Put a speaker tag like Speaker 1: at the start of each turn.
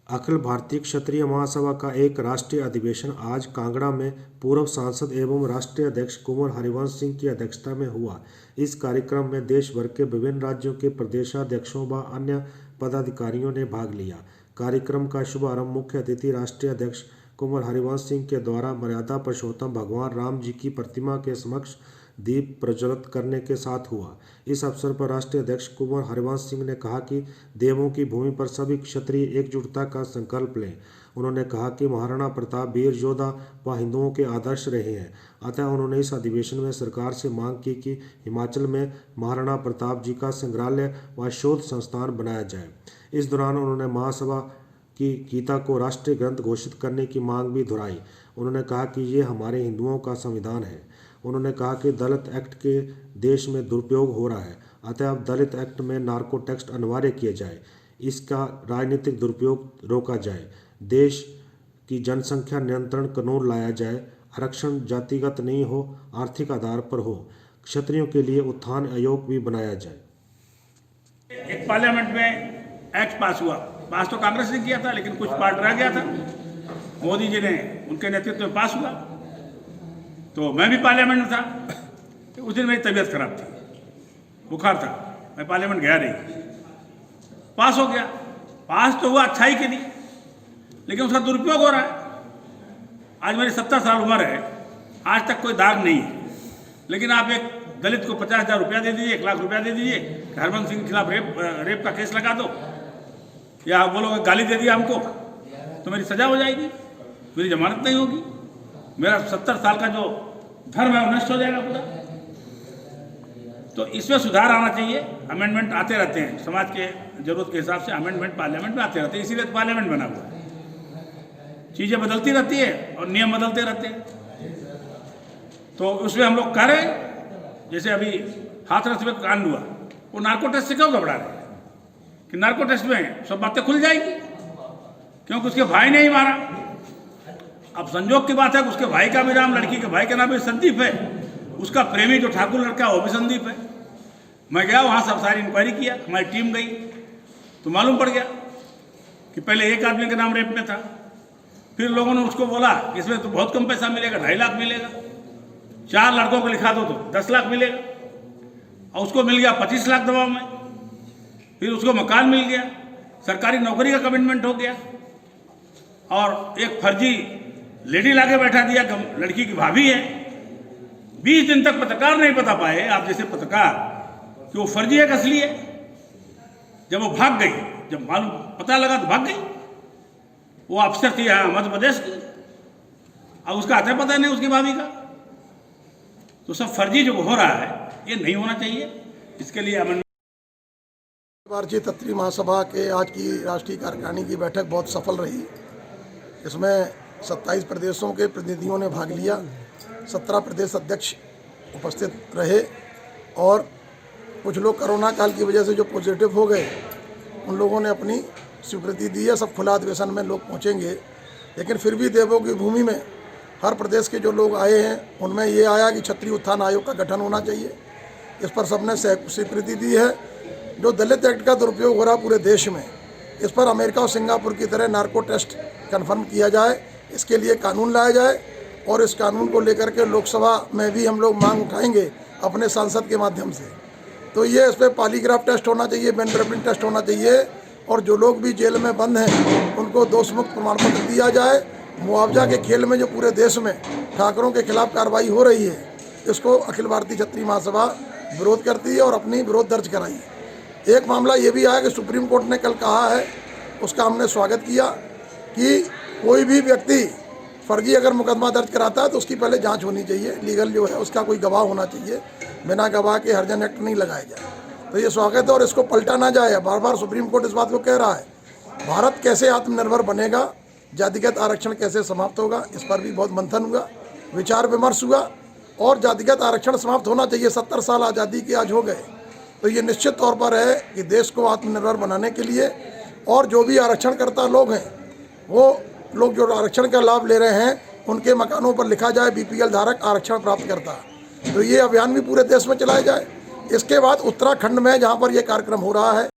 Speaker 1: अखिल भारतीय क्षत्रिय महासभा का एक राष्ट्रीय अधिवेशन आज कांगड़ा में पूर्व सांसद एवं राष्ट्रीय अध्यक्ष कुंवर हरिवंश सिंह की अध्यक्षता में हुआ। इस कार्यक्रम में देश भर के विभिन्न राज्यों के प्रदेशाध्यक्षों व अन्य पदाधिकारियों ने भाग लिया। कार्यक्रम का शुभारंभ मुख्य अतिथि राष्ट्रीय अध्यक्ष कुंवर हरिवंश सिंह के द्वारा मर्यादा पुरुषोत्तम भगवान राम जी की प्रतिमा के समक्ष दीप प्रज्वलित करने के साथ हुआ। इस अवसर पर राष्ट्रीय अध्यक्ष कुंवर हरिवंश सिंह ने कहा कि देवों की भूमि पर सभी क्षत्रिय एकजुटता का संकल्प लें। उन्होंने कहा कि महाराणा प्रताप वीर योद्धा व हिंदुओं के आदर्श रहे हैं। अतः उन्होंने इस अधिवेशन में सरकार से मांग की कि हिमाचल में महाराणा प्रताप जी का संग्रहालय व शोध संस्थान बनाया जाए। इस दौरान उन्होंने महासभा की गीता को राष्ट्रीय ग्रंथ घोषित करने की मांग भी दोहराई। उन्होंने कहा कि ये हमारे हिंदुओं का संविधान है। उन्होंने कहा कि दलित एक्ट के देश में दुरुपयोग हो रहा है, अतः अब दलित एक्ट में नार्को टेस्ट अनिवार्य किया जाए, इसका राजनीतिक दुरुपयोग रोका जाए, देश की जनसंख्या नियंत्रण कानून लाया जाए, आरक्षण जातिगत नहीं हो, आर्थिक आधार पर हो, क्षत्रियों के लिए उत्थान आयोग भी बनाया जाए।
Speaker 2: एक पार्लियामेंट में एक्ट पास हुआ, पास तो कांग्रेस ने किया था लेकिन कुछ पार्ट रह गया था, मोदी जी ने उनके नेतृत्व में पास हुआ। तो मैं भी पार्लियामेंट में था। उस दिन मेरी तबीयत खराब थी, बुखार था, मैं पार्लियामेंट गया नहीं। पास हो गया, पास तो हुआ अच्छाई के लिए, लेकिन उसका दुरुपयोग हो रहा है। आज मेरी 70 साल उम्र है, आज तक कोई दाग नहीं है, लेकिन आप एक दलित को 50,000 रुपया दे दीजिए, 1 लाख रुपया दे दीजिए, हरवंश सिंह के खिलाफ रेप का केस लगा दो, या आप बोलोगे गाली दे दिया हमको, तो मेरी सजा हो जाएगी, मेरी जमानत नहीं होगी, मेरा 70 साल का जो धर्म है वो नष्ट हो जाएगा पूरा। तो इसमें सुधार आना चाहिए। अमेंडमेंट आते रहते हैं, समाज के जरूरत के हिसाब से अमेंडमेंट पार्लियामेंट में आते रहते हैं, इसीलिए पार्लियामेंट बना हुआ है। चीज़ें बदलती रहती है और नियम बदलते रहते हैं। तो उसमें हम लोग कह रहे हैं, जैसे अभी हाथरस में कांड हुआ, वो नार्को टेस्ट से क्यों घबरा रहे हैं कि नार्को टेस्ट में सब बातें खुल जाएगी, क्योंकि उसके भाई ने ही मारा। अब संजोग की बात है कि उसके भाई का भी नाम, लड़की के भाई का नाम भी संदीप है, उसका प्रेमी जो ठाकुर लड़का है वो भी संदीप है। मैं गया वहाँ, सब सारी इंक्वायरी किया, हमारी टीम गई, तो मालूम पड़ गया कि पहले एक आदमी का नाम रेप में था, फिर लोगों ने उसको बोला कि इसमें तो बहुत कम पैसा मिलेगा, 2.5 लाख मिलेगा, 4 लड़कों को लिखा दो तो 10 लाख मिलेगा, और उसको मिल गया 25 लाख दबाव में। फिर उसको मकान मिल गया, सरकारी नौकरी का कमिटमेंट हो गया, और एक फर्जी लेडी लाके बैठा दिया, लड़की की भाभी है। 20 दिन तक पत्रकार नहीं बता पाए, आप जैसे पत्रकार, कि वो फर्जी है कि असली है। जब वो भाग गई, जब मालूम पता लगा तो भाग गई। वो अफसर थी यहाँ मध्य प्रदेश की, अब उसका आता पता नहीं उसकी भाभी का। तो सब फर्जी जो हो रहा है ये नहीं होना चाहिए, इसके लिए अमन।
Speaker 3: भारतीय क्षत्रिय महासभा के आज की राष्ट्रीय कार्यकारिणी की बैठक बहुत सफल रही। इसमें 27 प्रदेशों के प्रतिनिधियों ने भाग लिया, 17 प्रदेश अध्यक्ष उपस्थित रहे, और कुछ लोग कोरोना काल की वजह से जो पॉजिटिव हो गए उन लोगों ने अपनी स्वीकृति दी है। सब खुला अधिवेशन में लोग पहुंचेंगे, लेकिन फिर भी देवों की भूमि में हर प्रदेश के जो लोग आए हैं उनमें ये आया कि क्षत्रिय उत्थान आयोग का गठन होना चाहिए। इस पर सबने स्वीकृति दी है। जो दलित एक्ट का दुरुपयोग हो रहा पूरे देश में, इस पर अमेरिका और सिंगापुर की तरह नार्को टेस्ट कन्फर्म किया जाए, इसके लिए कानून लाया जाए, और इस कानून को लेकर के लोकसभा में भी हम लोग मांग उठाएंगे अपने सांसद के माध्यम से। तो ये इस पर पॉलीग्राफ टेस्ट होना चाहिए, बेनड्रबिन टेस्ट होना चाहिए, और जो लोग भी जेल में बंद हैं उनको दोषमुक्त प्रमाण पत्र दिया जाए। मुआवजा के खेल में जो पूरे देश में ठाकरों के खिलाफ कार्रवाई हो रही है, इसको अखिल भारतीय क्षत्रिय महासभा विरोध करती है और अपनी विरोध दर्ज कराई है। एक मामला ये भी आया कि सुप्रीम कोर्ट ने कल कहा है, उसका हमने स्वागत किया, कि कोई भी व्यक्ति फर्जी अगर मुकदमा दर्ज कराता है तो उसकी पहले जांच होनी चाहिए, लीगल जो है उसका कोई गवाह होना चाहिए, बिना गवाह के हरिजन एक्ट नहीं लगाया जाए। तो ये स्वागत है और इसको पलटा ना जाए। बार बार सुप्रीम कोर्ट इस बात को कह रहा है। भारत कैसे आत्मनिर्भर बनेगा, जातिगत आरक्षण कैसे समाप्त होगा, इस पर भी बहुत मंथन हुआ, विचार विमर्श हुआ, और जातिगत आरक्षण समाप्त होना चाहिए। 70 साल आज़ादी के आज हो गए, तो ये निश्चित तौर पर है कि देश को आत्मनिर्भर बनाने के लिए, और जो भी आरक्षणकर्ता लोग हैं, वो लोग जो आरक्षण का लाभ ले रहे हैं उनके मकानों पर लिखा जाए BPL धारक आरक्षण प्राप्त करता है। तो ये अभियान भी पूरे देश में चलाया जाए। इसके बाद उत्तराखंड में जहाँ पर यह कार्यक्रम हो रहा है,